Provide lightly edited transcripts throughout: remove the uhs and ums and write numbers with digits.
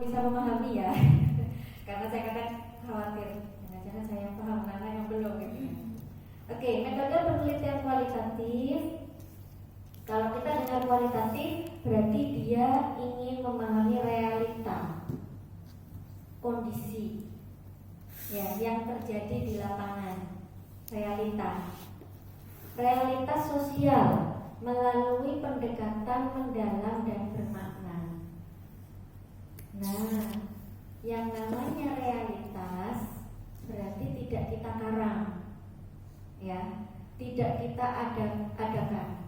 bisa memahami ya. Karena saya kadang khawatir jangan-jangan saya paham, anak yang belum gitu. Oke, metode penelitian kualitatif. Kalau kita dengar kualitatif, berarti dia ingin memahami realita, kondisi ya yang terjadi di lapangan, realitas sosial melalui pendekatan mendalam dan bermakna. Nah, yang namanya realitas berarti tidak kita karang, ya, tidak kita adakan.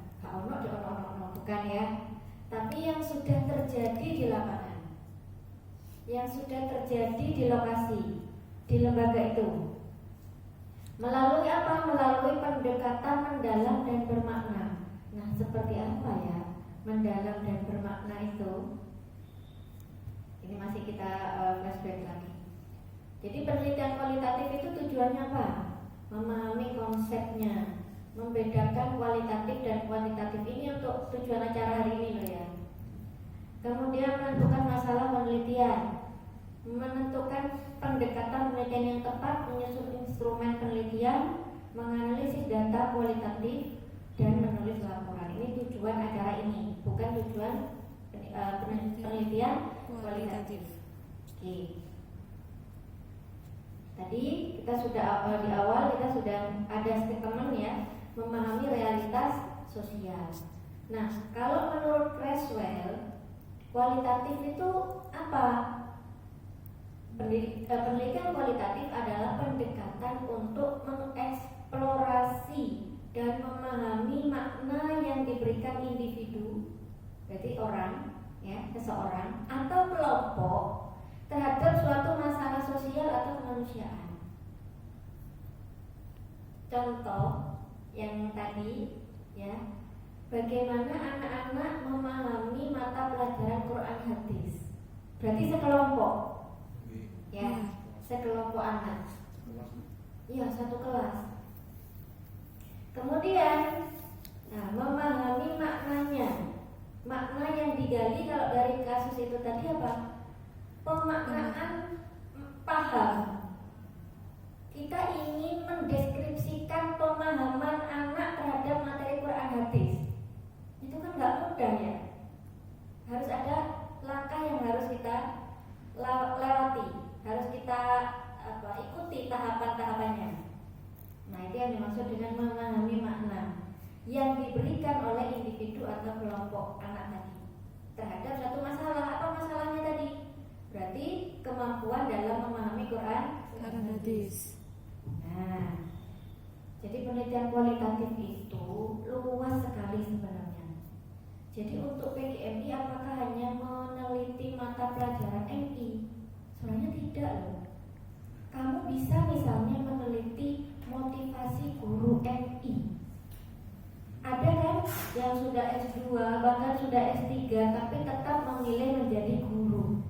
Bukan ya, tapi yang sudah terjadi di lapangan, yang sudah terjadi di lokasi, di lembaga itu. Melalui apa? Melalui pendekatan mendalam dan bermakna. Nah, seperti apa ya mendalam dan bermakna itu? Ini masih kita flashback lagi. Jadi penelitian kualitatif itu tujuannya apa? Memahami konsepnya, membedakan kualitatif dan kuantitatif. Ini untuk tujuan acara hari ini loh ya. Kemudian menentukan masalah penelitian, menentukan pendekatan penelitian yang tepat, menyusun instrumen penelitian, menganalisis data kualitatif, dan menulis laporan. Ini tujuan acara ini, bukan tujuan penelitian kualitatif. Oke. Tadi kita sudah di awal kita sudah ada statement ya, memahami realitas sosial. Nah, kalau menurut Creswell, kualitatif itu apa? Penelitian kualitatif adalah pendekatan untuk mengeksplorasi dan memahami makna yang diberikan individu, berarti orang, ya, seseorang atau kelompok terhadap suatu masalah sosial atau kemanusiaan. Contoh yang tadi, ya, bagaimana anak-anak memahami mata pelajaran Quran hadis. Berarti sekelompok, ya, sekelompok anak. Iya, satu kelas. Kemudian, nah, memahami maknanya. Makna yang digali kalau dari kasus itu tadi apa? Pemaknaan paham. Kita ingin mendeskripsikan pemahaman anak terhadap materi Quran hadis. Itu kan nggak mudah ya. Harus ada langkah yang harus kita lewati, harus kita ikuti tahapan-tahapannya. Nah, itu yang dimaksud dengan memahami makna yang diberikan oleh individu atau kelompok anak tadi terhadap satu masalah. Apa masalahnya tadi? Berarti kemampuan dalam memahami Quran hadis. Nah, jadi penelitian kualitatif itu luas sekali sebenarnya. Jadi untuk PGMI apakah hanya meneliti mata pelajaran MI? Sebenarnya tidak loh. Kamu bisa misalnya meneliti motivasi guru MI. Ada kan yang sudah S2 bahkan sudah S3 tapi tetap memilih menjadi guru.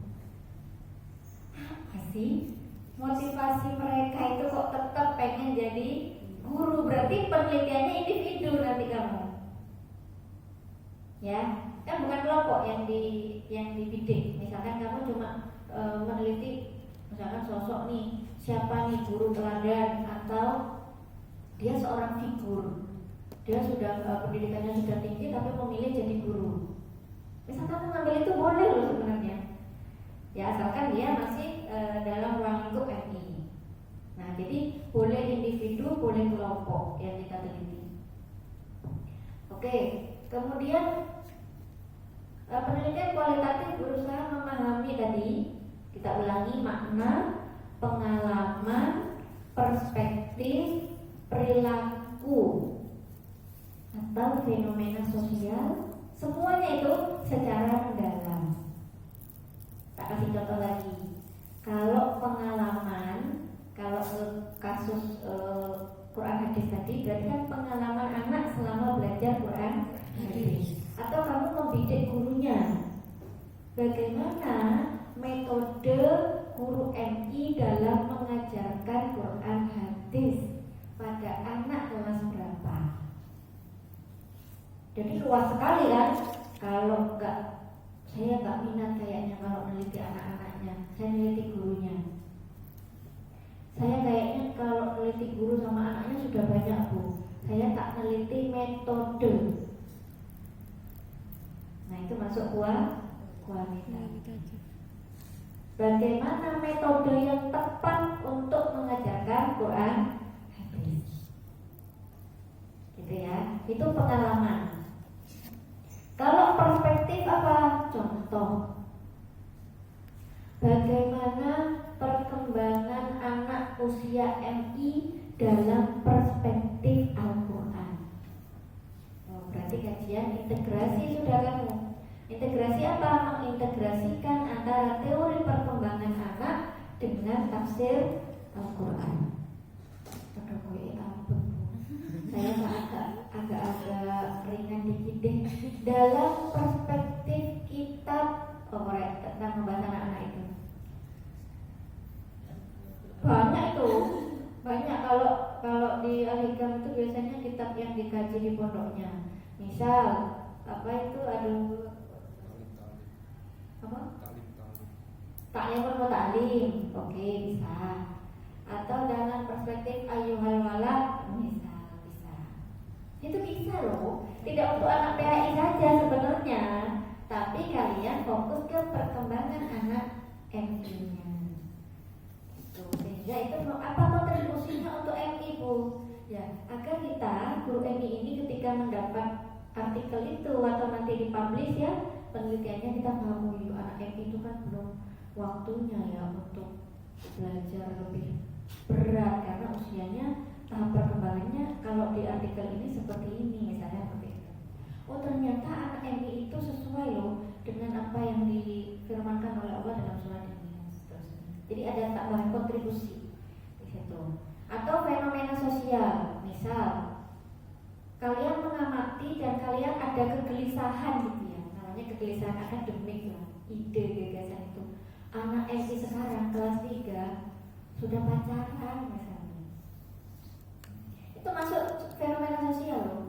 Apa sih motivasi mereka itu kok tetap pengen jadi guru? Berarti penelitiannya individu nanti kamu, ya, kan bukan kelompok yang dibidik. Misalkan kamu cuma meneliti misalkan sosok nih, siapa nih guru teladan, atau dia seorang figur, dia sudah pendidikannya sudah tinggi tapi memilih jadi guru. Misal kamu ngambil itu boleh loh sebenarnya, ya, asalkan dia masih dalam ruang lingkup MI. Nah, jadi boleh individu, boleh kelompok yang kita teliti. Oke, kemudian penelitian kualitatif berusaha memahami tadi, kita ulangi, makna, pengalaman, perspektif, perilaku atau fenomena sosial, semuanya itu secara mendalam. Tak kasih contoh lagi. Kalau pengalaman, kalau kasus Quran hadis tadi, berarti kan pengalaman anak selama belajar Quran hadis. Atau kamu membidik gurunya, bagaimana metode guru MI dalam mengajarkan Quran hadis pada anak kelas berapa. Jadi luas sekali kan. Kalau saya nggak minat kayaknya kalau meneliti anak-anak bagaimana metode yang tepat untuk mengajarkan Quran hadis. Gitu ya, itu pengalaman. Kalau perspektif apa? Contoh, bagaimana perkembangan anak usia MI dalam perspektif Al-Quran. Oh, berarti kajian integrasi sudah kamu. Integrasi apa? Mengintegrasikan antara teori perkembangan anak dengan tafsir Al-Quran. Saya agak ringan dikit deh. Dalam perspektif kitab tentang pembahasan anak itu banyak kalau di Al-Hikam itu biasanya kitab yang dikaji di pondoknya. Misal apa itu taklim ta'lim, oke, bisa. Atau dalam perspektif ayyuhal walad, bisa. Itu bisa loh. Tidak untuk anak PAI saja sebenarnya, tapi kalian fokus ke perkembangan anak MI-nya. Sehingga itu apa kontribusinya untuk MI, Bu? Ya, agar kita guru MI ini ketika mendapat artikel itu atau nanti dipublish ya, penelitiannya kita paham, anak MI itu kan belum waktunya ya untuk belajar lebih berat karena usianya, tahap perkembangannya kalau di artikel ini seperti ini misalnya seperti itu. Oh, ternyata anak MI itu sesuai loh dengan apa yang difirmankan oleh Allah dalam surat ini. Jadi ada tambahan kontribusi di situ. Atau fenomena sosial, misal kalian mengamati dan kalian ada kegelisahan gitu ya, namanya kegelisahan akademik lah, ide gagasan itu. Anak MI sekarang kelas 3 sudah pacaran misalnya. Itu masuk fenomena sosial loh.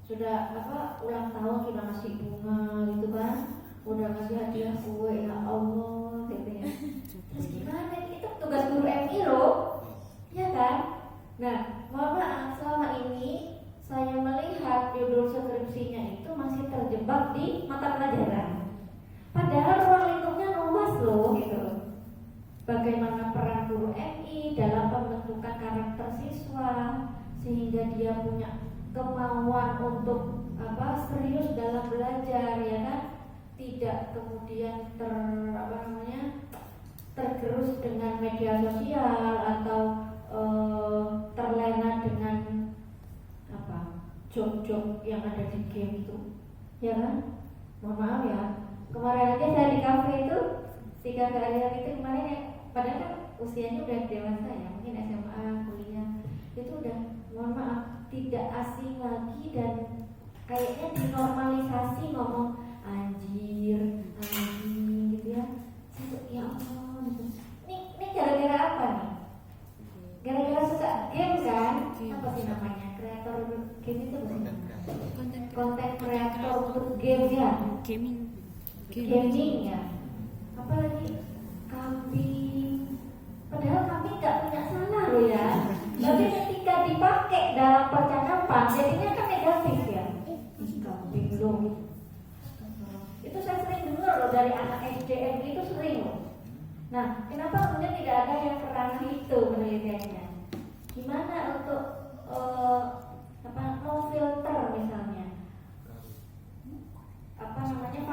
Sudah ulang tahun sudah ngasih bunga gitu kan, udah ngasih hadiah kue, ya Allah gitu ya. Terus gimana? Itu tugas guru MI loh, ya kan? Nah, mohon maaf, selama ini saya melihat judul skripsinya itu masih terjebak di mata pelajaran. Padahal ruang lingkupnya luas loh gitu. Bagaimana peran guru MI dalam pembentukan karakter siswa sehingga dia punya kemauan untuk serius dalam belajar, ya kan? Tidak kemudian tergerus dengan media sosial atau terlena dengan job-job yang ada di game itu, ya kan? Mohon maaf ya, kemarin aja saya di kafe itu 3 kali itu kemarin ya, padahal kan usianya udah dewasa ya, mungkin SMA, kuliah, itu udah, mohon maaf, tidak asing lagi dan kayaknya dinormalisasi ngomong anjir gitu ya. Saya ya Allah gitu. Ini gara-gara apa nih? Gara-gara suka game kan? Apa sih namanya? Kreator game itu bukan? Konten kreator untuk game ya? Gaming ya? Apalagi kambing. Padahal kambing gak punya salah loh ya. Tapi ketika dipakai dalam percakapan jadinya kan negatif ya. Kambing loh. Itu saya sering dengar loh dari anak SDM itu sering loh. Nah, kenapa kemudian tidak ada yang ke ranah itu penelitiannya? Gimana untuk no filter misalnya?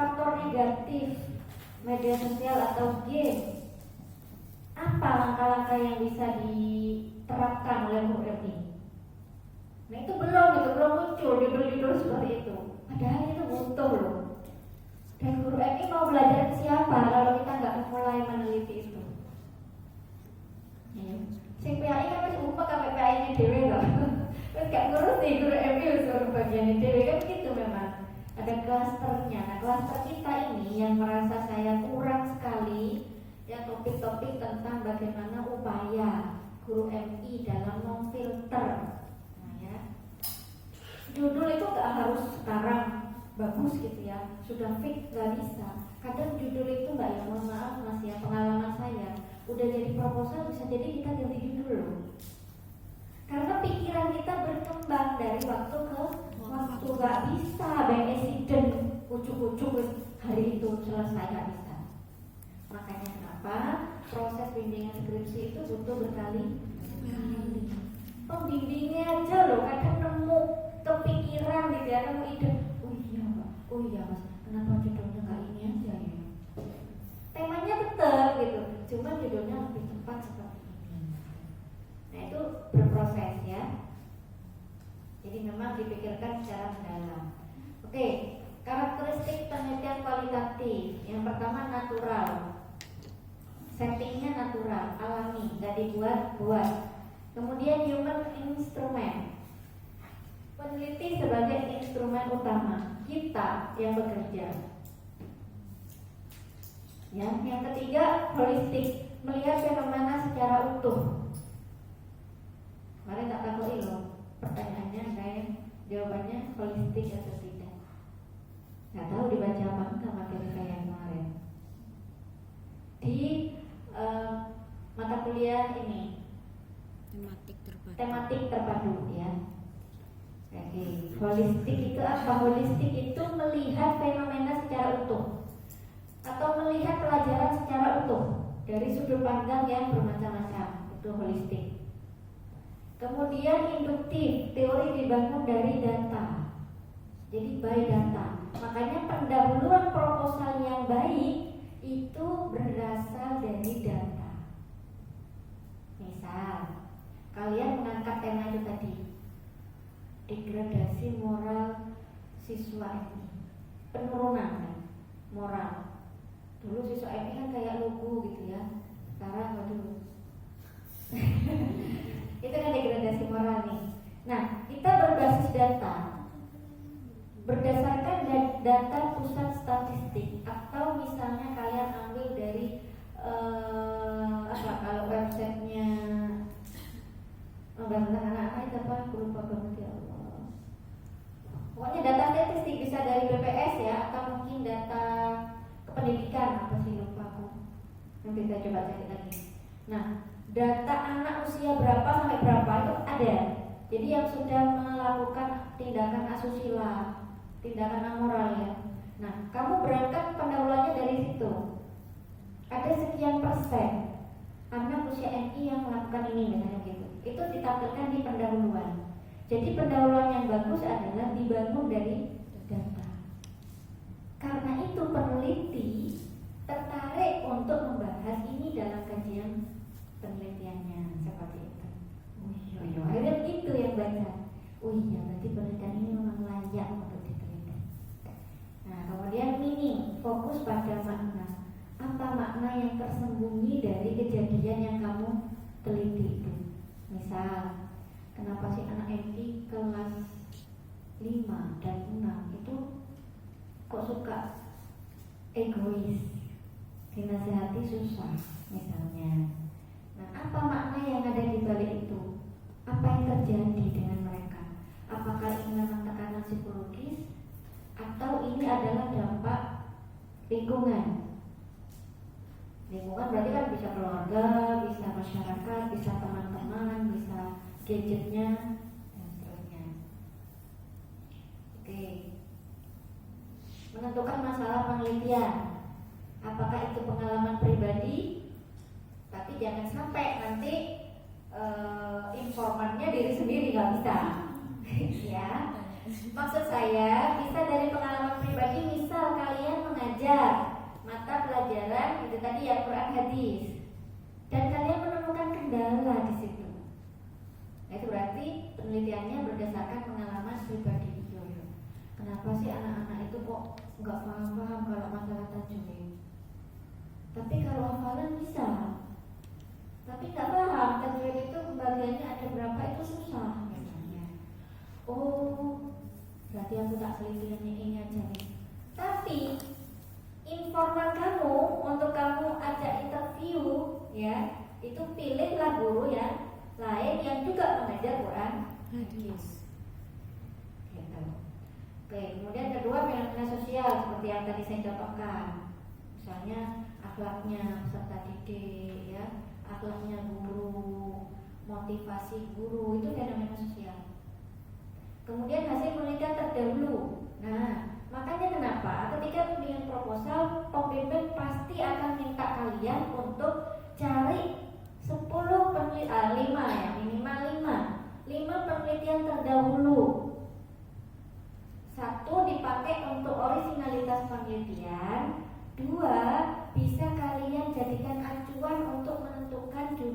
Faktor negatif media sosial atau game? Apa langkah-langkah yang bisa diterapkan oleh guru MI? Nah itu belum muncul judul-judul seperti itu. Padahal itu butuh loh. Dan guru MI mau belajar ke siapa kalau kita nggak mulai meneliti itu? Sing PAI kan masih umpah sampai PAI-nya dewe loh. Terus gak ngurus nih guru MI usul bagiannya dewe kan gitu memang. Ada klasternya. Nah klaster kita ini yang merasa saya kurang sekali ya topik-topik tentang bagaimana upaya guru MI dalam memfilter. Nah ya, judul itu gak harus sekarang bagus gitu ya, sudah fix gak bisa. Kadang judul itu mbak ya, mohon maaf mas ya, pengalaman saya udah jadi proposal bisa jadi kita ganti judul loh. Karena pikiran kita berkembang dari waktu ke waktu, gak bisa by accident ucuk-ucuk hari itu selesai, gak bisa. Makanya kenapa proses bimbingan skripsi itu butuh berkali-kali. Pembimbingnya aja loh kadang nemu kepikiran gitu ya, nemu ide. Oh iya Pak, oh iya Mas, kenapa judulnya nggak ini aja ya? Temanya tetap gitu, cuma judulnya lebih tepat seperti ini. Nah itu berproses ya. Jadi memang dipikirkan secara mendalam. Oke, karakteristik penelitian kualitatif. Yang pertama natural. Settingnya natural, alami, nggak dibuat-buat. Kemudian human instrument. Peneliti sebagai instrumen utama, kita yang bekerja. Ya, yang ketiga holistik, melihat fenomena secara utuh. Kemarin tak takut loh, pertanyaannya kayak jawabannya holistik atau tidak. Nggak tahu dibaca apa enggak materi saya kemarin. Di mata kuliah ini tematik terpadu ya. Oke, holistik itu apa? Holistik itu melihat fenomena secara utuh atau melihat pelajaran secara utuh dari sudut pandang yang bermacam-macam. Itu holistik. Kemudian induktif, teori dibangun dari data. Jadi by data. Makanya pendahuluan proposal yang baik itu berasal dari data. Misal, kalian mengangkat tema itu tadi, degradasi moral siswa ini, penurunan moral. Dulu siswa ini kan kayak lugu gitu ya, sekarang waduh. Itu kan degradasi moral nih. Nah, kita berbasis data. Berdasarkan data pusat statistik atau misalnya kalian ambil dari kalau websitenya tentang anak-anak itu apa? Aku lupa banget ya Allah. Pokoknya data statistik bisa dari BPS ya, atau mungkin data kependidikan apa sih lupa aku. Nanti kita coba cari lagi. Nah, data anak usia berapa sampai berapa itu ada. Jadi yang sudah melakukan tindakan asusila, tindakan amoral ya. Nah, kamu berangkat pendahuluannya dari situ. Ada sekian persen anak usia MI yang melakukan ini misalnya gitu. Itu ditampilkan di pendahuluan. Jadi pendahuluan yang bagus adalah dibangun dari data. Karena itu peneliti tertarik untuk membahas ini dalam kajian penelitiannya seperti itu. Oh iya, akhirnya itu yang baca. Oh iya, berarti penelitian ini memang layak untuk diteliti. Nah, kemudian meaning, fokus pada makna. Apa makna yang tersembunyi dari kejadian yang kamu teliti itu? Misal, kenapa sih anak MI kelas 5 dan 6 itu kok suka egois, dinasihati susah misalnya. Nah, apa makna yang ada di balik itu? Apa yang terjadi dengan mereka? Apakah ini memang tekanan psikologis atau ini adalah dampak lingkungan? Lingkungan berarti kan bisa keluarga, bisa masyarakat, bisa teman-teman, bisa gadgetnya dan seterusnya. Oke. Menentukan masalah penelitian. Apakah itu pengalaman pribadi? Tapi jangan sampai nanti informannya diri sendiri, nggak bisa. Ya. Maksud saya bisa dari pengalaman pribadi. Misal kalian mengajar mata pelajaran itu tadi ya Quran hadis, dan kalian menemukan kendala di situ. Nah, itu berarti penelitiannya berdasarkan pengalaman pribadi. Kenapa sih anak-anak itu kok nggak paham-paham kalau masalah tajwid? Tapi kalau hafalan bisa. Tapi nggak paham tajwid itu pembagiannya ada berapa itu susah misalnya. Oh, berarti aku tak telitiannya ini aja nih. Tapi informan kamu untuk kamu ajak interview ya, itu pilihlah guru yang lain yang juga mengajar Quran hadis. Gitu. Oke, kemudian kedua fenomena sosial seperti yang tadi saya contohkan. Misalnya akhlaknya peserta didik ya, akhlaknya guru, motivasi guru, itu fenomena sosial. Kemudian hasil penelitian terdahulu. Nah, makanya kenapa ketika pembimbingan proposal, pembimbing pasti akan minta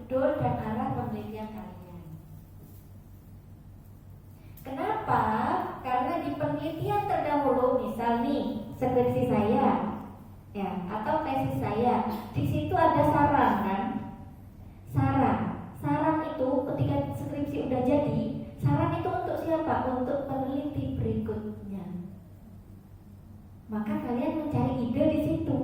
judul dan arah penelitian kalian. Kenapa? Karena di penelitian terdahulu, misal nih skripsi saya, ya, atau tesis saya, di situ ada saran kan? Saran itu ketika skripsi udah jadi, saran itu untuk siapa? Untuk peneliti berikutnya. Maka kalian mencari ide di situ.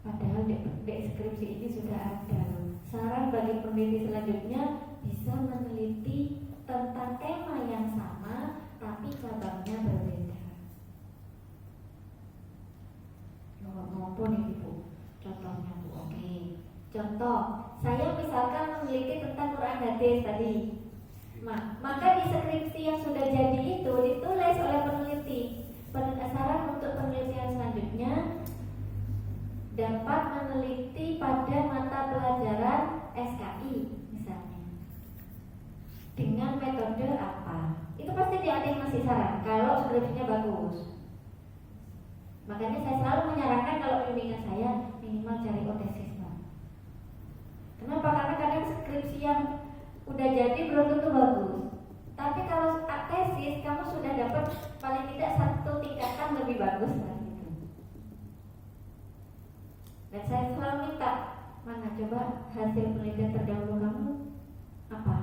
Padahal di skripsi ini sudah ada saran bagi peneliti selanjutnya bisa meneliti tentang tema yang sama tapi cabangnya berbeda. Ngopo nih Bu? Contohnya Bu, oke. Contoh, saya misalkan meneliti tentang Quran hadis tadi. Maka di skripsi yang sudah jadi itu ditulis oleh peneliti. Saran untuk penelitian selanjutnya dapat meneliti pada mata pelajaran SKI misalnya dengan metode apa. Itu pasti ada yang ngasih saran kalau skripsinya bagus. Makanya saya selalu menyarankan kalau bimbingan saya minimal cari OTESIS. Kenapa? Karena kadang skripsi yang udah jadi belum tentu bagus. Tapi kalau tesis kamu sudah dapat paling tidak satu tingkatan lebih bagus lah gitu. Dan saya selalu minta, mana coba hasil penelitian terdahulu kamu apa?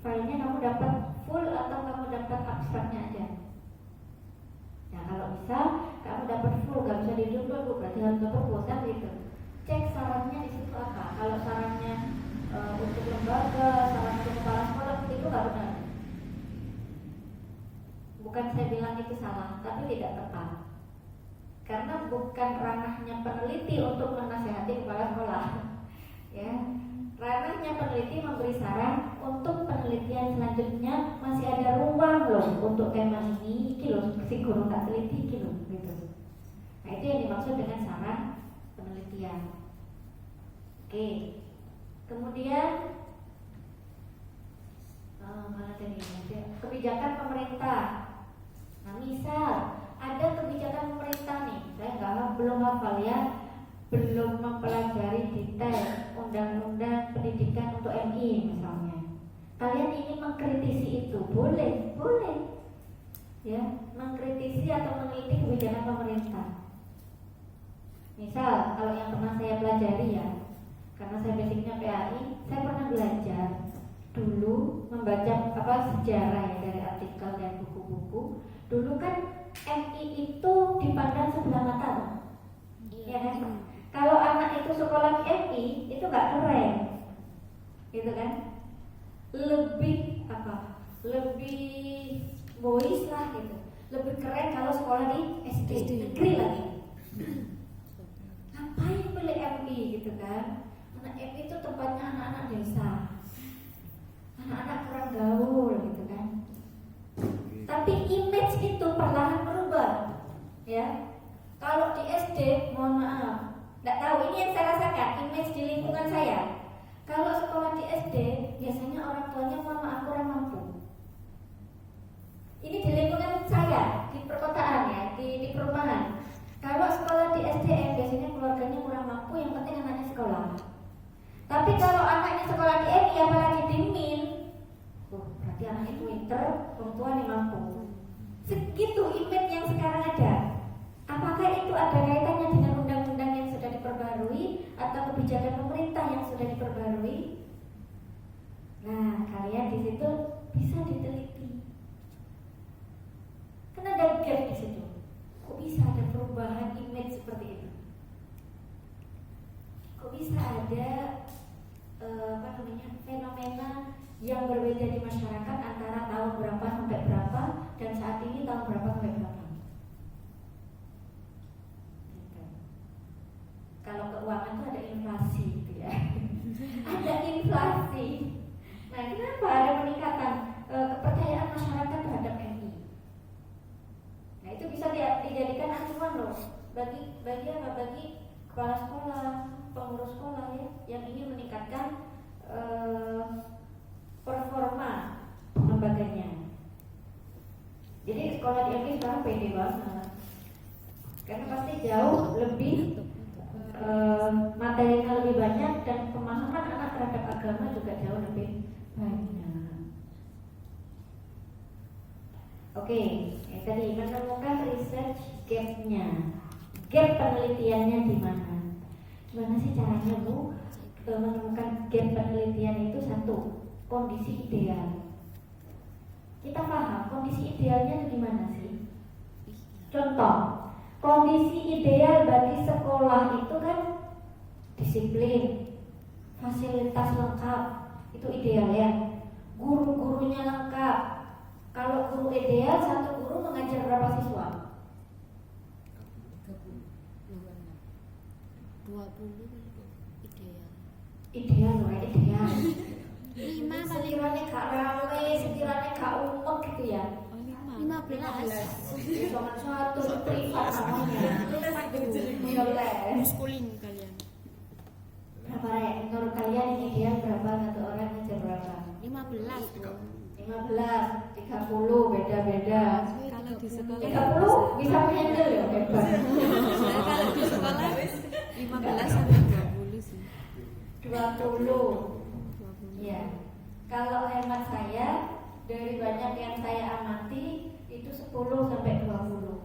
Filenya kamu dapat full atau kamu dapat abstraknya aja? Nah kalau bisa kamu dapat full, gak bisa di-download, berarti harus dapat pulsa gitu. Cek sarannya di situ apa. Kalau sarannya untuk lembaga, saran untuk kepala sekolah itu nggak benar. Bukan saya bilang itu salah, tapi tidak tepat. Karena bukan ranahnya peneliti untuk menasihati kepala sekolah. Ya, ranahnya peneliti memberi saran untuk penelitian selanjutnya masih ada ruang loh untuk tema ini, loh si guru tak teliti gitu. Nah itu yang dimaksud dengan saran penelitian. Oke, kemudian mana tadi? Kebijakan pemerintah. Nah, misal ada kebijakan pemerintah nih, saya belum hafal ya, belum mempelajari detail undang-undang pendidikan untuk MI misalnya. Kalian ingin mengkritisi itu, boleh, ya, mengkritisi atau meneliti kebijakan pemerintah. Misal, kalau yang pernah saya pelajari ya, karena saya basicnya PAI, saya pernah belajar dulu membaca sejarah ya dari artikel dan buku-buku. Dulu kan MI itu dipandang sebelah mata, ya kan? Kalau anak itu sekolah di MI itu nggak keren, gitu kan? Lebih lebih boys lah gitu. Lebih keren kalau sekolah di SD negeri lagi. Ngapain pilih MI gitu kan? Anak MI itu tempatnya anak-anak desa, anak-anak kurang gaul gitu kan. Tapi image itu perlahan berubah, ya. Kalau di SD, mohon maaf, nggak tahu, ini yang saya rasakan, image di lingkungan saya. Kalau sekolah di SD, biasanya orang tuanya mohon maaf kurang mampu. Ini di lingkungan saya, di perkotaan ya, di perumahan. Kalau sekolah di SDN, biasanya keluarganya kurang mampu, yang penting anaknya sekolah. Tapi kalau anaknya sekolah di MI, apalagi di MIN, berarti anaknya pinter, orang tua nih mampu. Segitu image yang sekarang ada. Apakah itu ada kaitannya dengan undang-undang yang sudah diperbarui atau kebijakan pemerintah yang sudah diperbarui? Nah, kalian di situ bisa diteliti. Karena ada gap di situ. Kok bisa ada perubahan image seperti itu? Kok bisa ada fenomena yang berbeda di masyarakat antara tahun berapa sampai berapa dan saat ini tahun berapa sampai berapa? Gitu. Kalau keuangan itu ada inflasi, gitu ya. Ada inflasi. Nah, kenapa ada peningkatan kepercayaan masyarakat terhadap MI? Nah, itu bisa dijadikan acuan loh bagi apa? Bagi kepala sekolah, pengurus sekolah ya, yang ingin meningkatkan performa lembaganya. Jadi sekolah di MI sekarang pede banget, karena pasti jauh lebih materinya lebih banyak dan pemahaman anak terhadap agama juga jauh lebih banyak. Oke, tadi menemukan research gap-nya, gap penelitiannya di mana? Gimana sih caranya Bu menemukan gap penelitian itu? Satu, kondisi ideal. Kita paham kondisi idealnya itu gimana sih? Contoh, kondisi ideal bagi sekolah itu kan disiplin, fasilitas lengkap, itu ideal ya. Guru-gurunya lengkap. Kalau guru ideal, satu guru mengajar berapa siswa? 20 ideal. Ideal loh, ideal. 5 paling Sekiranya gak rame, sekiranya gak umek gitu ya. 15. Cuma satu privat namanya. Les. Schooling kalian. Berapa ya? Menurut kalian ideal berapa satu orang ngajar berapa? 15. 15, 30, beda-beda. Kalau di sekolah 30 bisa handle ya, hebat. Kalau di sekolah 15 sampai 20 sih. 20. Ya. Kalau hemat saya, dari banyak yang saya amati itu 10 sampai 20.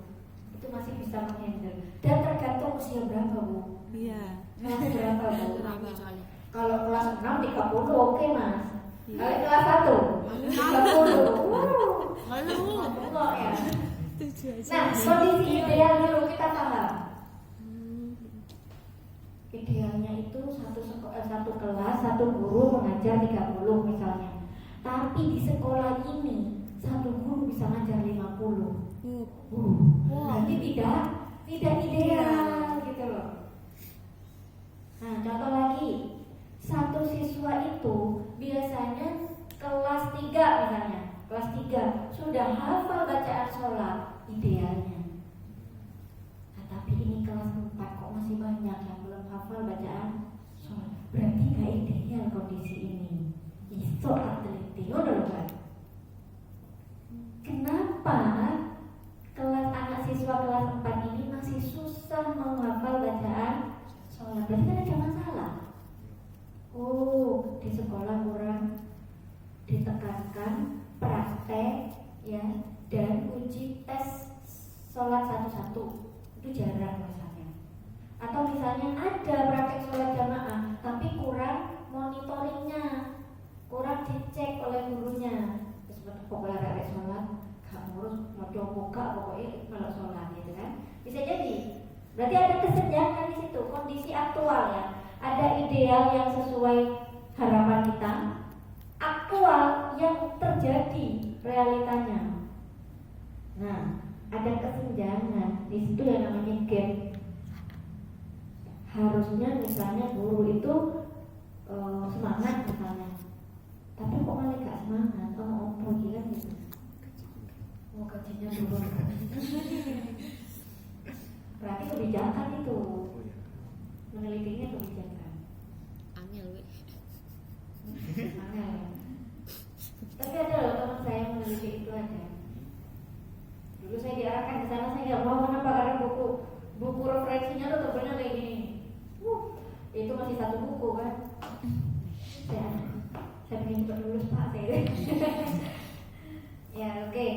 Itu masih bisa menghandle. Dan tergantung usia berapa, Bu? Iya. Kelas berapa, Bu? Rame soalnya. Kalau kelas 6 30 oke, Mas. Kalau kelas 1 30. Enggak ya. Nah, kondisi ideal dulu kita paham. Idealnya itu satu kelas, satu guru mengajar 30 misalnya. Tapi di sekolah ini satu guru bisa ngajar 50. Berarti tidak ideal gitu loh. Nah, contoh lagi, satu siswa itu biasanya kelas 3 misalnya, kelas 3 sudah hafal bacaan sholat idealnya. Nah, tapi ini kelas 4 kok masih banyak yang belum hafal bacaan sholat. Berarti gak ideal kondisi ini. Iso teliti, udah kan? Kenapa kelas anak siswa kelas 4 ini masih susah menghafal bacaan sholat? Berarti kan ada masalah. Oh, di sekolah kurang ditekankan praktek ya dan uji tes sholat satu-satu, itu jarang misalnya. Atau misalnya ada praktek sholat jamaah tapi kurang monitoringnya, kurang dicek oleh gurunya. Terus pokoknya praktek sholat gak ngurus, mau buka pokoknya kalau sholat gitu kan. Bisa jadi. Berarti ada kesenjangan di situ, kondisi aktual ya. Ada ideal yang sesuai harapan kita, aktual yang terjadi realitanya. Nah, ada kesenjangan di situ yang namanya gap. Harusnya misalnya guru itu semangat misalnya, tapi kok malah gak semangat, apa gila gitu. Oh, gajinya turun. Berarti kebijakan itu, menelitinya kebijakan. Angel we. Angel. Tapi ada loh teman saya yang meneliti itu ada. Dulu saya diarahkan ke sana, saya nggak mau. Kenapa? Karena buku referensinya tuh tebelnya kayak gini. Itu masih satu buku kan. Saya pengen cepat lulus Pak saya. Ya oke.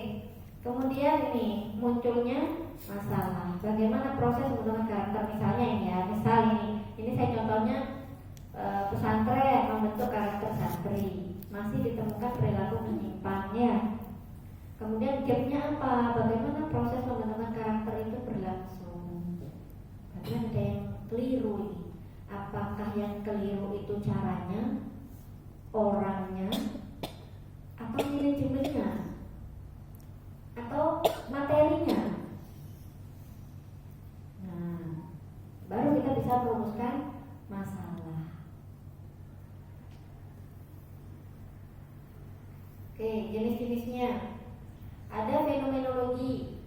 Kemudian ini munculnya masalah. Bagaimana proses pembentukan karakter? Misalnya ini ya, misal ini saya contohnya pesantren membentuk karakter santri, masih ditemukan perilaku menyimpangnya. Kemudian gapnya apa? Bagaimana proses pembentukan karakter itu berlangsung? Berarti ada yang keliru ini. Apakah yang keliru itu caranya, orangnya, atau manajemennya, atau materinya? Nah, baru kita bisa merumuskan masalah. Oke, jenis-jenisnya ada fenomenologi.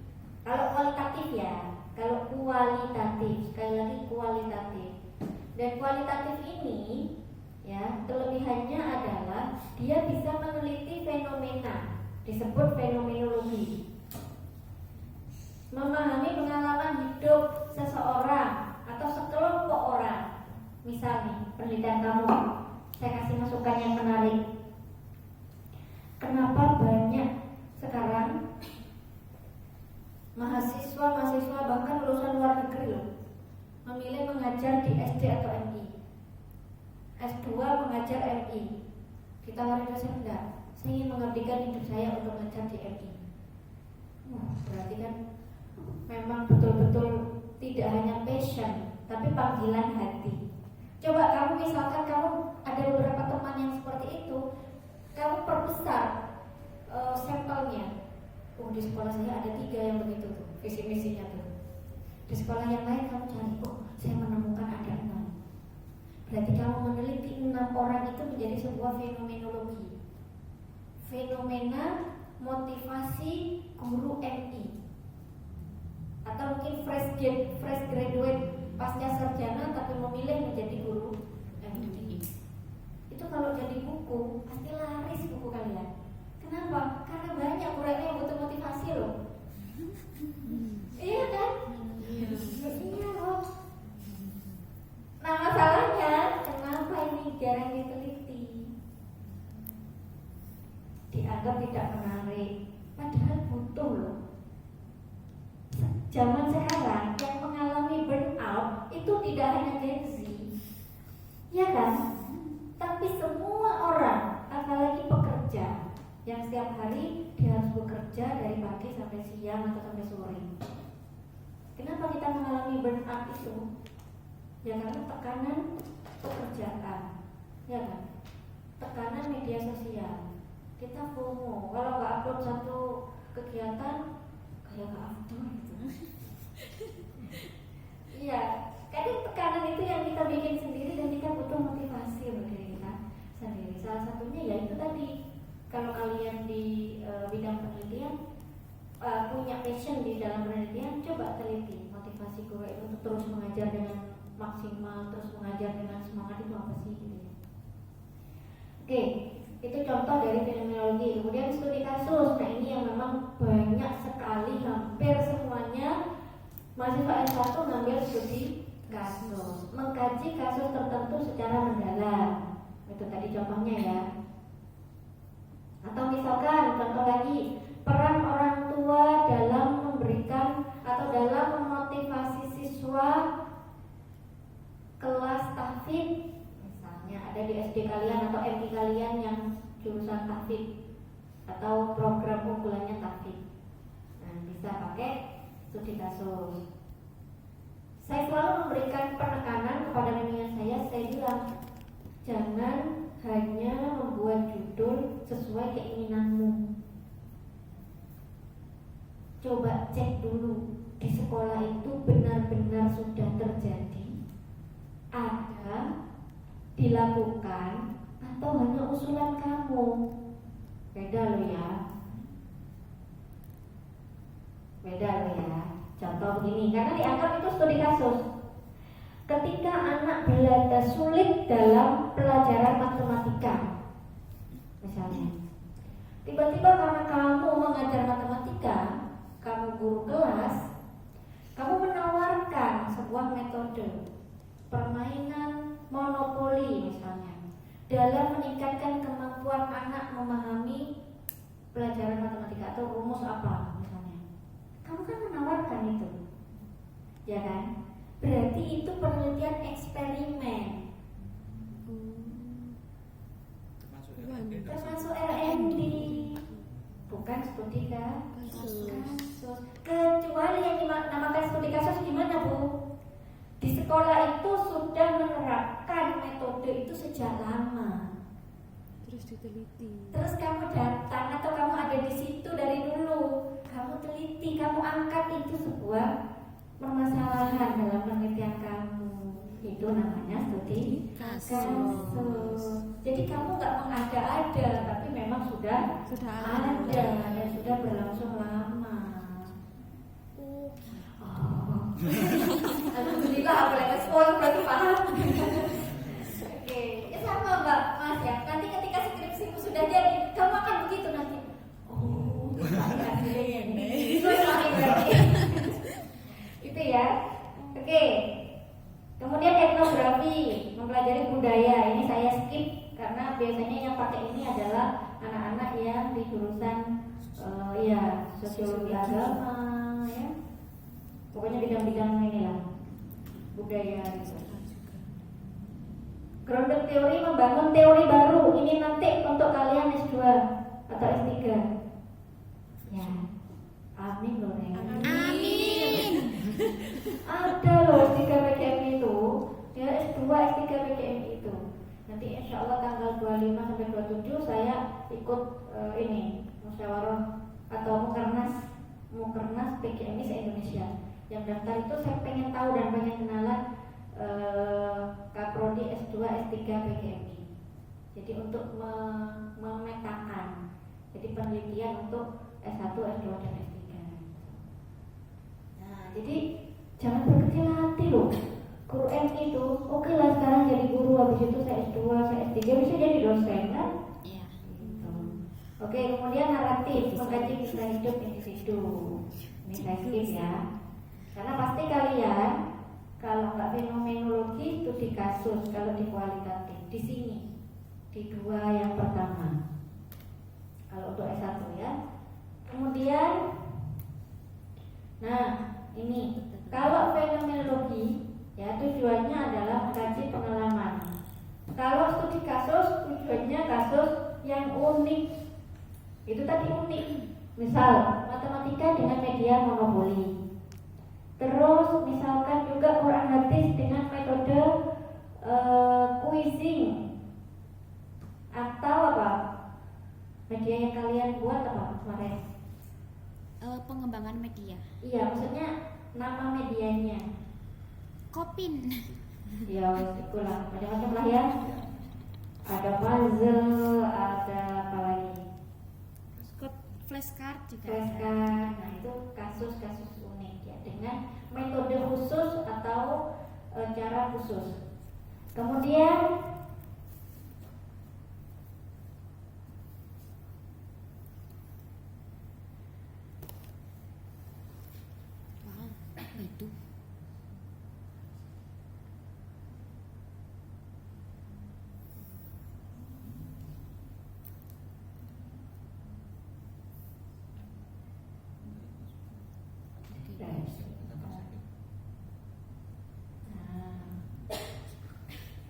Kalau kualitatif ya, kalau kualitatif, sekali lagi kualitatif. Dan kualitatif ini ya, kelebihannya adalah dia bisa meneliti fenomena, disebut fenomenologi. Memahami pengalaman hidup seseorang atau sekelompok orang memilih mengajar di SD atau MI. S2 mengajar MI. Ditawarin dosen enggak? Saya ingin mengabdikan hidup saya untuk mengajar di MI. Berarti kan memang betul-betul tidak hanya passion, tapi panggilan hati. Coba kamu misalkan kamu ada beberapa teman yang seperti itu, kamu perbesar sampelnya. Di sekolah saya ada 3 yang begitu tuh, visi misinya tuh. Di sekolah yang lain kamu cari, saya menemukan ada 6. Berarti kamu meneliti 6 orang itu menjadi sebuah fenomenologi. Fenomena motivasi guru MI. Atau mungkin fresh graduate pasca sarjana tapi memilih menjadi guru MI. Itu kalau jadi buku pasti laris buku kalian. Kenapa? Karena banyak muridnya yang butuh motivasi loh. Iya kan? Iya loh. Nah masalahnya kenapa ini jarang diteliti? Dianggap tidak menarik, padahal butuh loh. Zaman sekarang yang mengalami burnout itu tidak hanya Gen Z, ya kan? Tapi semua orang, apalagi pekerja yang setiap hari dia harus bekerja dari pagi sampai siang atau sampai sore. Kenapa kita mengalami burnout itu? Ya karena tekanan pekerjaan, ya kan? Tekanan media sosial. Kita FOMO, kalau nggak upload satu kegiatan kayak nggak afdol gitu. Iya, kadang tekanan itu yang kita bikin sendiri dan kita butuh motivasi loh diri kita sendiri. Salah satunya ya itu tadi, kalau kalian di bidang penelitian punya passion di dalam penelitian, coba teliti motivasi guru itu untuk terus mengajar dengan maksimal, terus mengajar dengan semangat itu apa sih gitu ya. Oke, itu contoh dari fenomenologi. Kemudian studi kasus. Nah ini yang memang banyak sekali, hampir semuanya mahasiswa S1 ngambil studi kasus, mengkaji kasus tertentu secara mendalam. Itu tadi contohnya ya. Atau misalkan contoh lagi, peran orang tua dalam memberikan atau dalam memotivasi siswa kelas tahfidz. Misalnya ada di SD kalian atau MI kalian yang jurusan tahfidz atau program unggulannya tahfidz. Nah, bisa pakai studi kasus. Saya selalu memberikan penekanan kepada bimbingan saya bilang jangan hanya membuat judul sesuai keinginanmu. Coba cek dulu di sekolah itu benar-benar sudah terjadi, ada, dilakukan, atau hanya usulan kamu. Beda loh ya. Beda loh ya. Contoh begini, karena dianggap itu studi kasus. Ketika anak belajar sulit dalam pelajaran matematika, misalnya, tiba-tiba karena kamu mengajar matematika, kamu guru kelas, kamu menawarkan sebuah metode permainan monopoli misalnya dalam meningkatkan kemampuan anak memahami pelajaran matematika atau rumus apa misalnya. Kamu kan menawarkan itu, ya kan? Berarti itu penelitian eksperimen, termasuk R&D, bukan studi kasus. Kecuali yang dinamakan studi kasus gimana Bu? Di sekolah itu sudah menerapkan metode itu sejak lama. Terus diteliti. Terus kamu datang atau kamu ada di situ dari dulu, kamu teliti, kamu angkat itu sebuah permasalahan dalam penelitian kamu. Itu namanya studi kasus. Jadi kamu nggak mengada-ada, tapi memang sudah ada dan sudah berlangsung lama. Alhamdulillah, boleh sekolah berarti paham. Oke, ya sama Mbak Mas ya. Nanti ketika skripsimu sudah jadi, kamu akan begitu nanti. Oh, ini. Itu ya. Oke. Kemudian etnografi, mempelajari budaya. Ini saya skip karena biasanya yang pakai ini adalah anak-anak yang di jurusan sosiologi agama, ya. Pokoknya bidang-bidang ini lah. budaya gitu. Grounded teori membangun teori baru. Ini nanti untuk kalian S2 atau S3. Ya. Amin loh, Neng. Amin. Ada loh S3 PKM itu. Ya S2 S3 PKM itu. Nanti insya Allah tanggal 25 sampai 27 saya ikut ini musyawarah atau mukernas PKMI se-Indonesia. Yang daftar itu saya pengen tahu dan pengen kenalan Kaprodi S2 S3 PKMI. Jadi untuk memetakan, jadi penelitian untuk S1, S2 dan S3. Nah, jadi jangan berkecil hati loh. Guru MI itu, oke lah sekarang jadi guru, habis itu saya S2, saya S3 bisa jadi dosen kan? Iya. Gitu. Oke, kemudian naratif mengkaji kisah hidup individu. Ini saya skip ya. Karena pasti kalian kalau nggak fenomenologi itu di kasus, kalau di kualitatif di sini di dua yang pertama. Kalau untuk S1 ya. Kemudian, nah ini kalau fenomenologi ya tujuannya adalah mengkaji pengalaman. Kalau studi kasus tujuannya kasus yang unik. Itu tadi unik. Misal matematika dengan media monopoli. Terus misalkan juga Quran hadis dengan metode quizzing atau apa? Media yang kalian buat apa kemarin? Pengembangan media. Iya, maksudnya nama medianya. Kopin. Ya, itulah macam-macam lah ya. Ada puzzle, ada apa lagi? Flashcard juga. Flashcard. Nah, itu kasus-kasus unik ya dengan metode khusus atau cara khusus. Kemudian Wow, apa itu?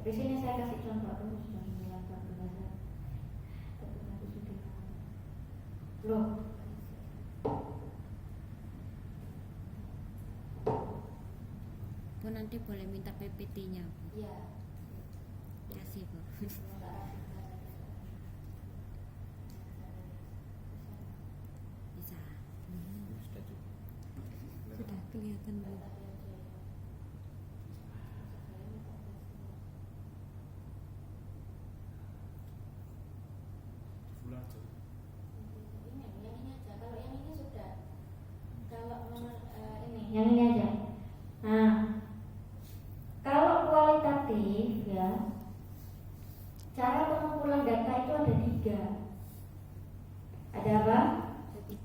di sini saya kasih contoh dulu sudah mulai pembelajaran. Tapi aku sudah loh. Bu nanti boleh minta PPT-nya. Iya. Kasih Bu. Bisa. Sudah kelihatan Bu. Yang ini aja. Nah, kalau kualitatif ya, cara pengumpulan data itu ada 3. Ada apa?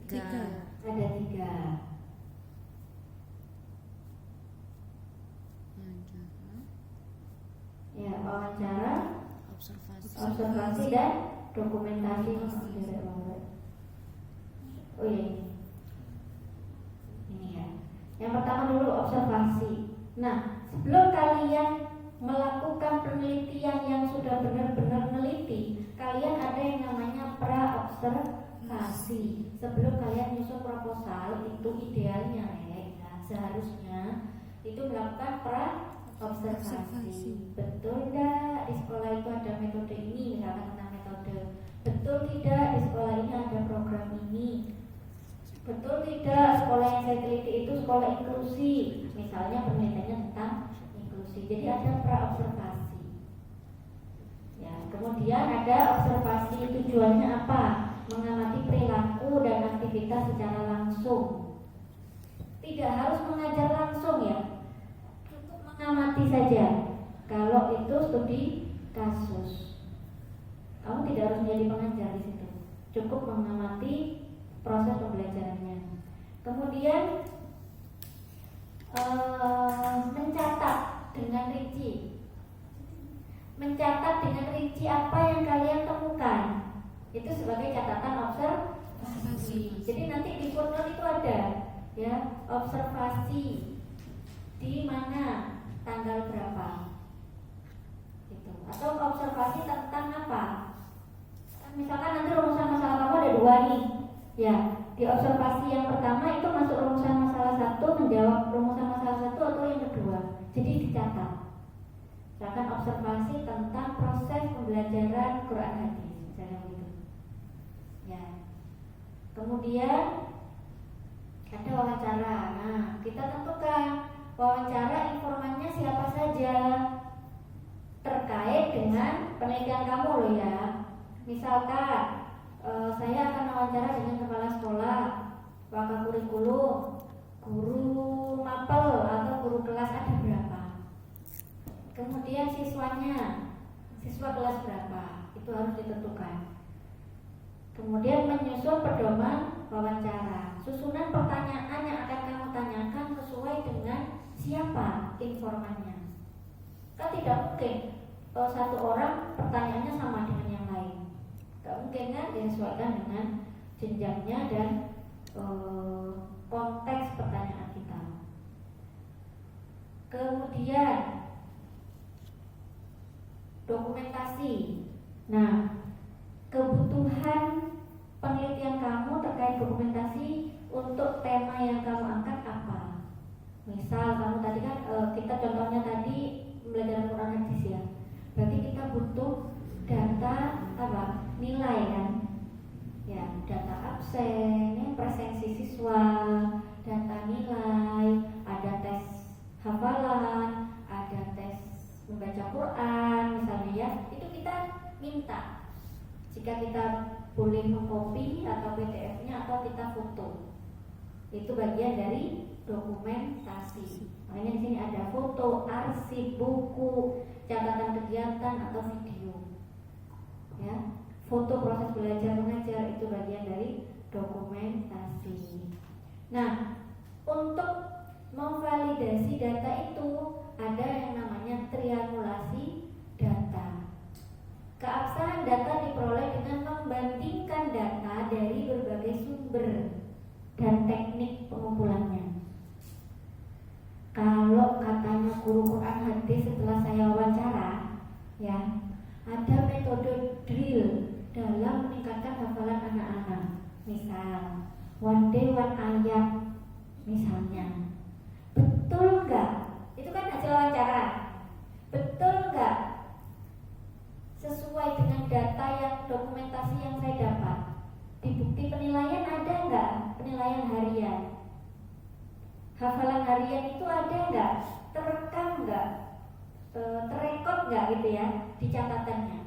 3. Ada 3. Ya, wawancara, observasi dan dokumentasi. Oh iya. Ini ya. Yang pertama dulu observasi. Nah, sebelum kalian melakukan penelitian yang sudah benar-benar meneliti, kalian ada yang namanya pra-observasi. Sebelum kalian nyusun proposal, itu idealnya ya, seharusnya itu melakukan pra-observasi. Betul tidak di sekolah itu ada metode ini, misalkan tentang metode. Betul tidak di sekolah ini ada program ini. Betul tidak sekolah yang saya teliti itu sekolah inklusi, misalnya penelitiannya tentang inklusi. Jadi ada pra-observasi. Ya, kemudian ada observasi, tujuannya apa? Mengamati perilaku dan aktivitas secara langsung. Tidak harus mengajar langsung ya, cukup mengamati saja. Kalau itu studi kasus, kamu tidak harus menjadi pengajar di situ, cukup mengamati proses pembelajarannya. Kemudian mencatat dengan rinci. Mencatat dengan rinci apa yang kalian temukan. Itu sebagai catatan observasi. Jadi nanti di footnote itu ada ya, observasi di mana, tanggal dicatat. Misalkan observasi tentang proses pembelajaran Quran hadis, misalnya begitu. Ya. Kemudian ada wawancara. Nah, kita tentukan wawancara informannya siapa saja terkait dengan penelitian kamu loh ya. Misalkan saya akan wawancara dengan kepala sekolah, wakakurikulum, guru mapel atau guru kelas ada berapa. Kemudian siswanya, siswa kelas berapa, itu harus ditentukan. Kemudian menyusun pedoman wawancara. Susunan pertanyaan yang akan kamu tanyakan sesuai dengan siapa informannya. Kan tidak mungkin satu orang pertanyaannya sama dengan yang lain. Tidak mungkin kan, disesuaikan dengan jenjangnya dan konteks pertanyaan kita. Kemudian dokumentasi. Nah, kebutuhan penelitian kamu terkait dokumentasi untuk tema yang kamu angkat apa? Misal kamu tadi kan kita contohnya tadi belajar Quran hadis ya. Berarti kita butuh data apa? Nilai kan? Ya, data absen, ya, presensi siswa, data nilai, ada tes hafalan, ada tes membaca Quran misalnya ya. Itu kita minta. Jika kita boleh mengcopy atau PDF-nya atau kita foto. Itu bagian dari dokumentasi. Makanya di sini ada foto, arsip, buku, catatan kegiatan atau video. Ya, foto proses belajar mengajar itu bagian dari dokumentasi. Nah, untuk memvalidasi data itu ada yang namanya triangulasi data. Keabsahan data diperoleh dengan membandingkan data dari berbagai sumber dan teknik pengumpulannya. Kalau katanya guru Quran hadis setelah saya wawancara, ya, ada metode drill dalam meningkatkan hafalan anak-anak. Misal, one day one ayat, misalnya. Betul nggak? Itu kan hasil wawancara. Betul nggak? Sesuai dengan data yang dokumentasi yang saya dapat. Di bukti penilaian ada nggak penilaian harian? Hafalan harian itu ada nggak? Terekam nggak? Terekod nggak gitu ya di catatannya?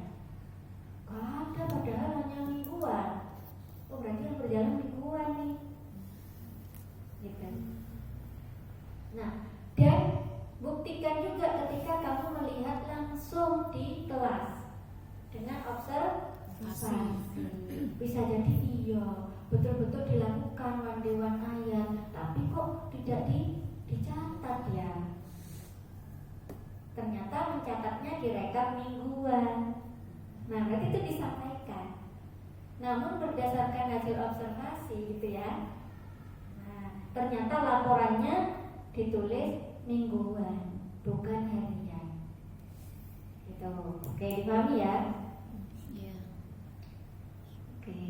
Ada, padahal hanya mingguan. Oh, berarti yang berjalan mingguan nih. Gitu. Nah, dan buktikan juga ketika kamu melihat langsung di kelas dengan observasi. Bisa jadi iya, betul-betul dilakukan one day one ayat, tapi kok tidak dicatat ya. Ternyata mencatatnya direkam mingguan. Nah, berarti itu disampaikan. Namun berdasarkan hasil observasi gitu ya. Nah, ternyata laporannya ditulis mingguan, bukan harian. Gitu. Oke, dipahami ya? Iya. Oke.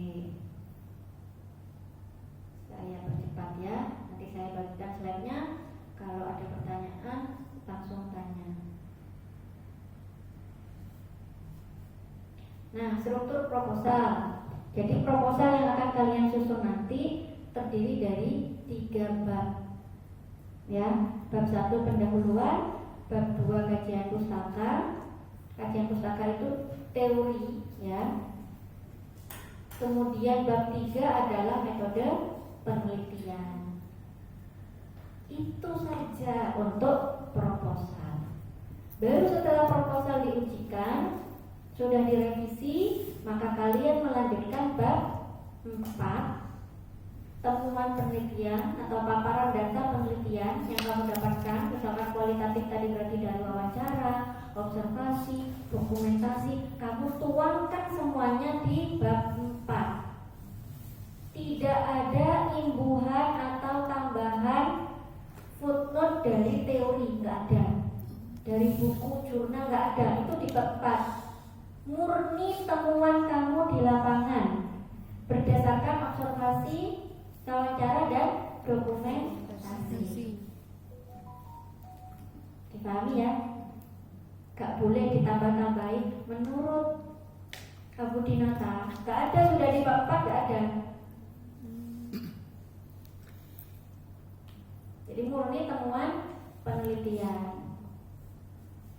Saya percepat ya. Nanti saya bagikan slide-nya. Kalau ada pertanyaan langsung tanya. Nah, struktur proposal. Jadi proposal yang akan kalian susun nanti terdiri dari 3 bab. Ya, bab 1 pendahuluan, bab 2 kajian pustaka. Kajian pustaka itu teori, ya. Kemudian bab 3 adalah metode penelitian. Itu saja untuk proposal. Baru setelah proposal diujikan, sudah direvisi, maka kalian melanjutkan bab 4, temuan penelitian atau paparan data penelitian yang kamu dapatkan. Misalkan kualitatif tadi berarti dari wawancara, observasi, dokumentasi. Kamu tuangkan semuanya di bab 4. Tidak ada imbuhan atau tambahan footnote dari teori, nggak ada. Dari buku, jurnal nggak ada. Itu di bab 4. Murni temuan kamu di lapangan berdasarkan observasi, wawancara dan dokumentasi. dipahami ya, gak boleh ditambah-tambahin menurut Abu Dinata, gak ada, sudah di bab 4 gak ada. Jadi murni temuan penelitian.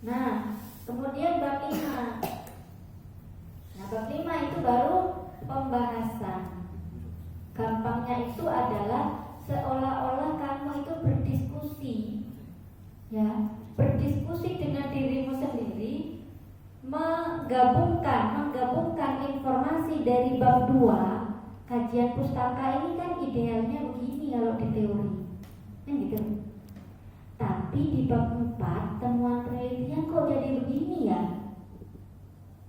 Nah, kemudian bab 5. Nah, bab 5 itu baru pembahasan. Gampangnya itu adalah seolah-olah kamu itu berdiskusi, ya, berdiskusi dengan dirimu sendiri, menggabungkan informasi dari bab 2. Kajian pustaka ini kan idealnya begini kalau di teori, kan gitu. Tapi di bab 4 temuan penelitian kok jadi begini ya?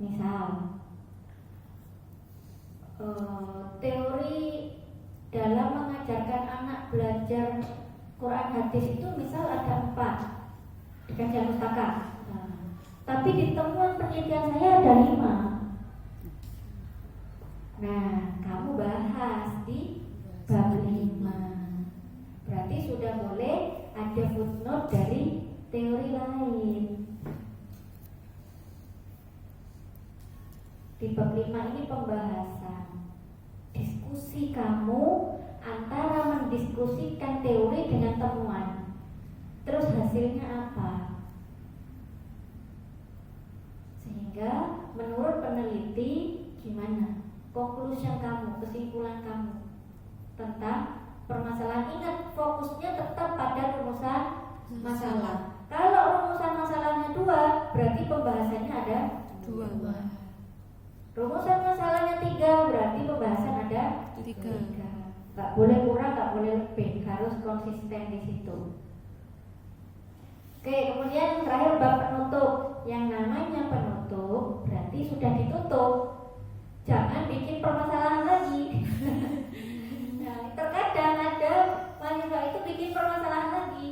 Misal teori dalam mengajarkan anak belajar Quran hadis itu misal ada 4 di kajian pustaka. Tapi di temuan penelitian saya ada 5. Nah, kamu bahas di bab 5. Berarti sudah boleh ada footnote dari teori lain. Di bab 5 ini pembahasan. Diskusi kamu antara mendiskusikan teori dengan temuan. Terus hasilnya apa? Sehingga menurut peneliti gimana? Konklusi kamu, kesimpulan kamu tentang permasalahan. Ingat, fokusnya tetap pada rumusan masalah. Kalau rumusan masalahnya 2, berarti pembahasannya ada 2. Rumusan masalahnya 3, berarti pembahasan ada 3. Gak boleh kurang, gak boleh lebih, harus konsisten di situ. Oke, kemudian terakhir bab penutup. Yang namanya penutup berarti sudah ditutup. Jangan bikin permasalahan lagi. Nah, terkadang ada mahasiswa itu bikin permasalahan lagi.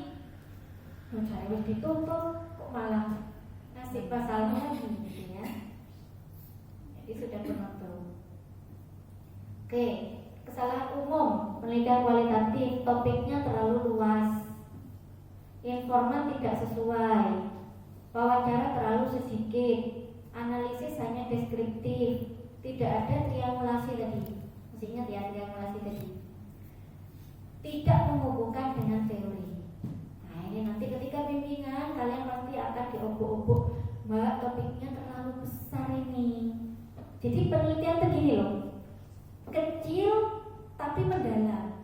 Saya harus ditutup, kok malah ngasih pasalnya lagi, gitu ya. Jadi sudah penutup. Oke, kesalahan umum penelitian kualitatif, topiknya terlalu luas, informan tidak sesuai, wawancara terlalu sedikit, analisis hanya deskriptif, tidak ada triangulasi tadi. Masih ingat ya triangulasi tadi? Tidak menghubungkan dengan teori. Nah, ini nanti ketika bimbingan kalian pasti akan diobok-obok, Mbak, topiknya terlalu besar ini. Jadi penelitian tuh gini loh, kecil tapi mendalam.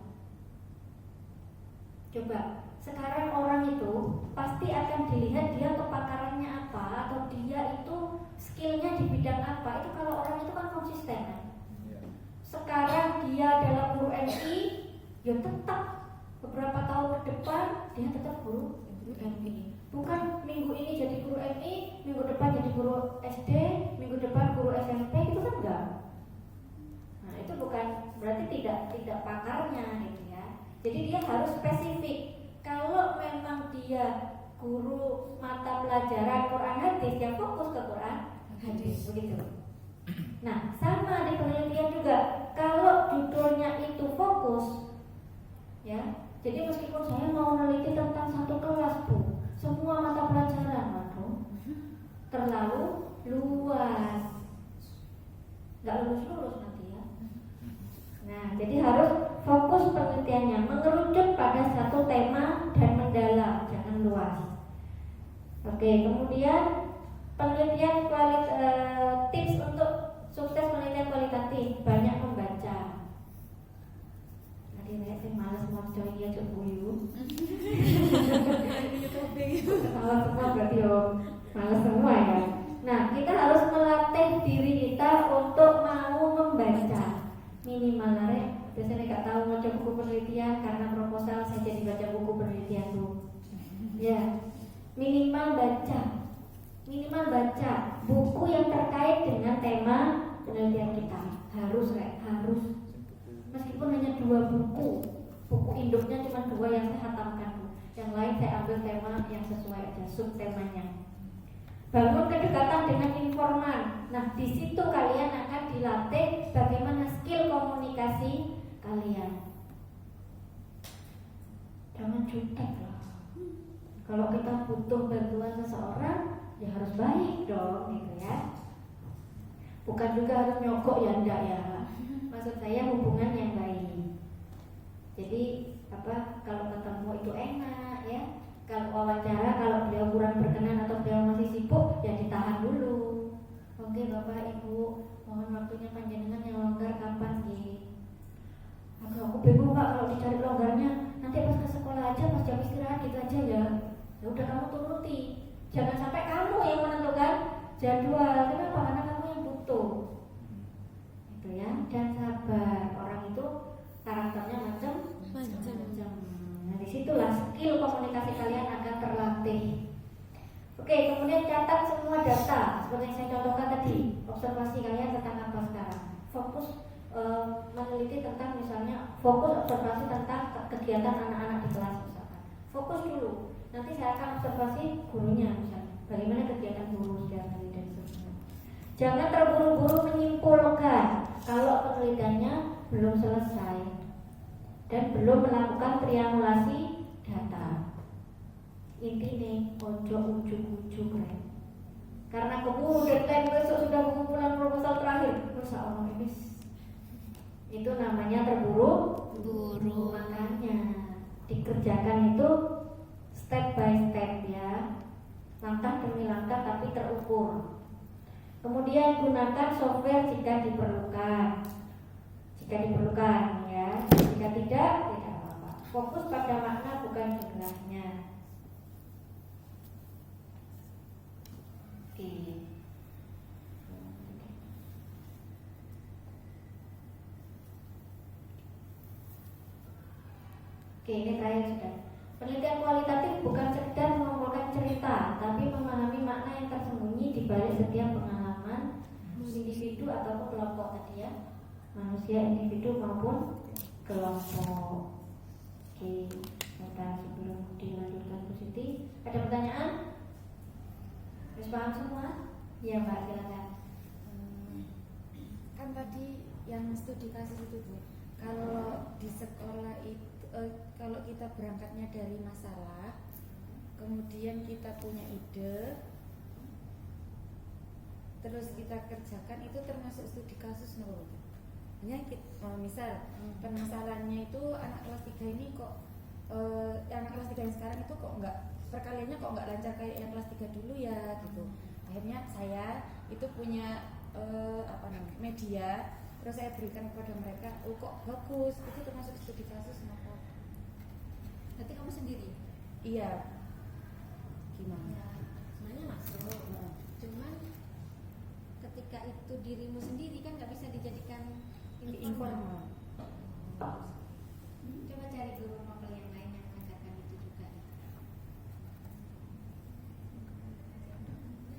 Coba sekarang orang itu pasti akan dilihat dia kepakarannya apa, atau dia itu skillnya di bidang apa. Itu kalau orang itu kan konsisten kan? Sekarang dia adalah guru MI, ya tetap beberapa tahun ke depan dia tetap guru MI. Bukan minggu ini jadi guru MI, minggu depan jadi guru SD, minggu depan guru SMP, gitu kan enggak. Nah, itu bukan berarti tidak pakarnya gitu ya. Jadi dia harus spesifik. Kalau memang dia guru mata pelajaran Quran hadis, yang fokus ke Quran hadis, begitu. Nah, sama di penelitian juga. Kalau judulnya itu fokus, ya. Jadi meskipun saya mau meneliti tentang satu kelas, Bu, semua mata pelajaran, waduh, terlalu luas, nggak lulus nanti ya. Nah, jadi harus fokus penelitiannya, mengerucut pada satu tema dan mendalam, jangan luas. Oke, kemudian penelitian tips untuk sukses penelitian kualitatif, banyak membaca. Akhirnya saya malas mau coy ya buyu. Malas semua berarti yo, malas semua ya. Nah, kita harus melatih diri kita untuk mau membaca. Minimal ya. Biasanya nggak tahu baca buku penelitian karena proposal saya jadi baca buku penelitian tuh. Ya, minimal baca buku yang terkait dengan tema penelitian kita. Harus. Meskipun hanya 2 buku induknya cuma 2 yang saya hatamkan, yang lain saya ambil tema yang sesuai aja, subtemanya. Bangun kedekatan dengan informan. Nah, di situ kalian akan dilatih bagaimana skill komunikasi kalian. Jangan jutek lah. Kalau kita butuh bantuan seseorang, ya harus baik dong, gitu ya. Bukan juga harus nyogok ya, enggak ya. Maksud saya hubungan yang baik. Jadi kalau ketemu itu enak ya. Kalau wawancara, kalau beliau kurang berkenan atau beliau masih sibuk, ya ditahan dulu. Oke Bapak Ibu, mohon waktunya panjenengan yang longgar kapan sih? Aku bingung Pak kalau dicari longgarnya. Nanti pas ke sekolah aja, pas jam istirahat gitu aja ya. Ya udah kamu turuti. Jangan sampai kamu yang menentukan jadwal. Kenapa? Karena kamu yang butuh. Itu ya. Dan sabar. Orang itu karakternya macam-macam. Nah disitulah skill komunikasi kalian akan terlatih. Oke, kemudian catat semua data seperti yang saya contohkan tadi. Observasi kalian tentang apa sekarang? Fokus meneliti tentang misalnya fokus observasi tentang kegiatan anak-anak di kelas misalkan. Fokus dulu. Nanti saya akan observasi gurunya misalnya. Bagaimana kegiatan guru setiap hari dan seterusnya. Jangan terburu-buru menyimpulkan kalau penelitiannya belum selesai dan belum melakukan triangulasi data. Intinya ojo ujuk-ujuk kan. Karena keburu deadline besok sudah pengumpulan proposal terakhir. Masa Allah ini itu namanya terburu-buru. Makanya dikerjakan itu step by step ya, langkah demi langkah tapi terukur. Kemudian gunakan software jika diperlukan ya. Jika tidak apa-apa. Fokus pada makna bukan jumlahnya. Oke, ini terakhir sudah. Penelitian kualitatif bukan sekedar mengumpulkan cerita, tapi memahami makna yang tersembunyi di balik setiap pengalaman individu ataupun kelompok tadi ya. Manusia individu maupun kelompok. Oke, kita sebelum dilanjutkan ke Siti, ada pertanyaan? Harus paham semua? Ya Mbak, silakan. Kan tadi yang studi kasus itu Bu, kalau di sekolah itu kalau kita berangkatnya dari masalah, kemudian kita punya ide, terus kita kerjakan, itu termasuk studi kasus no? Ya, misal permasalahannya itu anak kelas 3 ini kok anak kelas 3 yang sekarang itu kok enggak, perkaliannya kok enggak lancar kayak yang kelas 3 dulu ya gitu. Akhirnya saya itu punya media, terus saya berikan kepada mereka, oh kok bagus, itu termasuk studi kasus kenapa? Berarti kamu sendiri? Iya. Gimana? Ya, sebenarnya masuk. Cuman ketika itu dirimu sendiri kan nggak bisa dijadikan informal. Coba cari guru novel yang lain yang mengajarkan itu juga.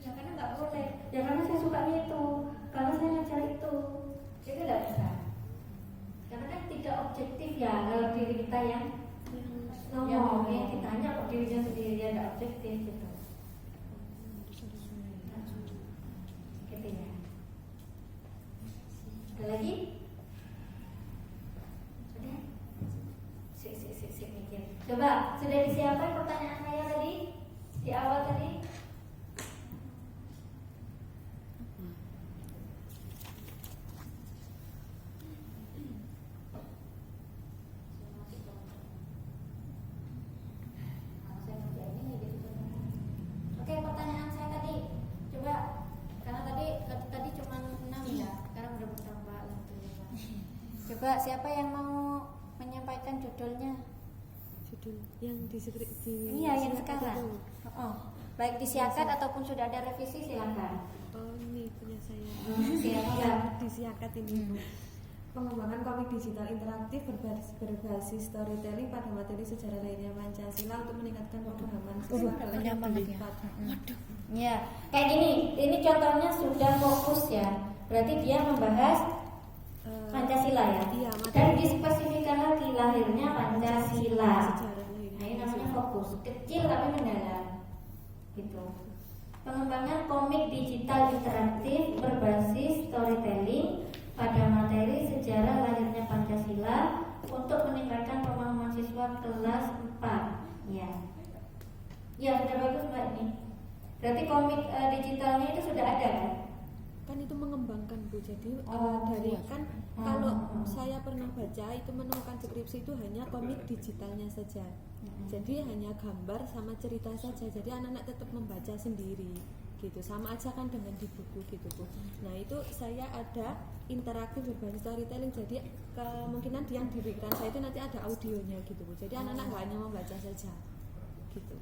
Ya karena nggak boleh. Ya karena saya sukanya itu. Karena saya ngajar itu nggak bisa. Karena kan tidak objektif ya kalau diri kita yang ngomong, yang ditanya kok dirinya sendiri ya nggak objektif gitu. Gitu ya. Ada lagi? Sudah? Sik mikir. Coba sudah disiapkan pertanyaan saya tadi di awal tadi? Oke, pertanyaan saya tadi, coba karena tadi cuma 6 ya, sekarang udah bertambah alhamdulillah. Coba siapa yang mau menyampaikan judulnya? Judul yang di Iya, yang sekarang. Baik disiakat ataupun sudah ada revisi silakan. Oh, ini punya saya. Silakan. Disiakat ini Bu. Pengembangan komik digital interaktif berbasis storytelling pada materi sejarah lahirnya Pancasila untuk meningkatkan pemahaman siswa dalam berlipat. Ya, kayak gini. Ini contohnya sudah fokus ya. Berarti dia membahas Pancasila ya. Iya, dan dispesifikkan lagi lahirnya Pancasila. Sejarah lahirnya. Nah, ini namanya fokus. Kecil tapi mendalam. Gitu. Pengembangan komik digital interaktif berbasis storytelling pada materi sejarah lahirnya Pancasila untuk meningkatkan pemahaman siswa kelas 4. Ya. Ya sudah bagus Mbak ini. Berarti komik digitalnya itu sudah ada kan? Kan itu mengembangkan Bu. Jadi Oh, dari iya. kan kalau saya pernah baca itu menemukan skripsi itu hanya komik digitalnya saja. Jadi hanya gambar sama cerita saja. Jadi anak-anak tetap membaca sendiri gitu. Sama aja kan dengan di buku gitu Bu. Nah itu saya ada interaktif berbasis storytelling. Jadi kemungkinan yang di pikiran saya itu nanti ada audionya gitu Bu. Jadi anak-anak nggak hanya membaca saja gitu.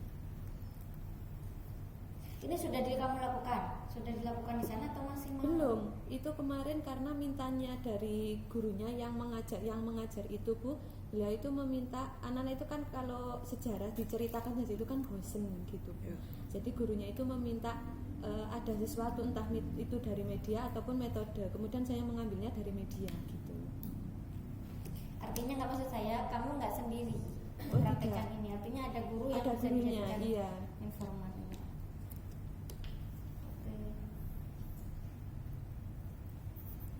Ini sudah kamu lakukan? Sudah dilakukan di sana atau masih mau? Belum, itu kemarin karena mintanya dari gurunya yang mengajar itu Bu, beliau itu meminta anak-anak itu kan kalau sejarah diceritakan saja itu kan bosen gitu Bu. Jadi gurunya itu meminta ada sesuatu entah itu dari media ataupun metode. Kemudian saya mengambilnya dari media gitu. Artinya nggak, maksud saya kamu nggak sendiri Oh, praktekkan tidak. ini. Artinya ada guru yang Ada bisa gurunya, dijadikan iya. informan.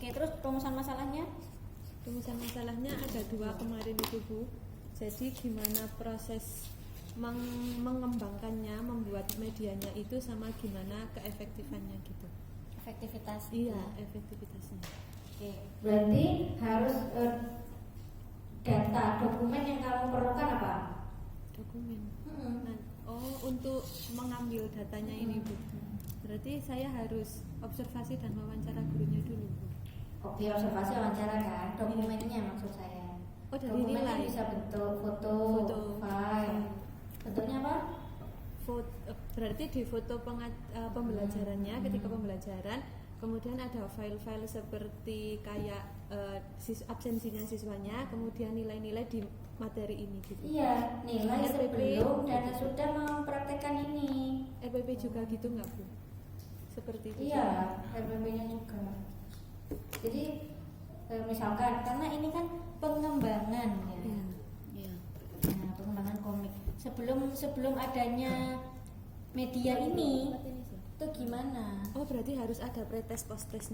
Oke, terus rumusan masalahnya? Rumusan masalahnya ada 2 kemarin itu Bu. Jadi gimana proses mengembangkannya, membuat medianya itu sama gimana keefektifannya gitu. Efektivitas. Iya, efektivitasnya. Oke, berarti harus data dokumen yang kamu perlukan apa? Dokumen. Hmm. Nah, oh, untuk mengambil datanya ini Bu. Berarti saya harus observasi dan wawancara gurunya dulu Bu. Oke, observasi wawancara kan, dokumennya maksud saya. Oh, dari dokumennya nilai. bisa bentuk foto, file. Bentuknya apa? Berarti di foto pembelajarannya ketika pembelajaran, kemudian ada file-file seperti kayak absensinya siswanya, kemudian nilai-nilai di materi ini gitu. Iya, nilai RPP. sebelum dan sudah mempraktekkan ini. RPP juga gitu nggak Bu? Seperti itu. Iya, RPP-nya juga. Jadi misalkan karena ini kan pengembangan ya. Iya. Nah, pengembangan komik. Sebelum adanya media ini itu gimana? Oh, berarti harus ada pretest post test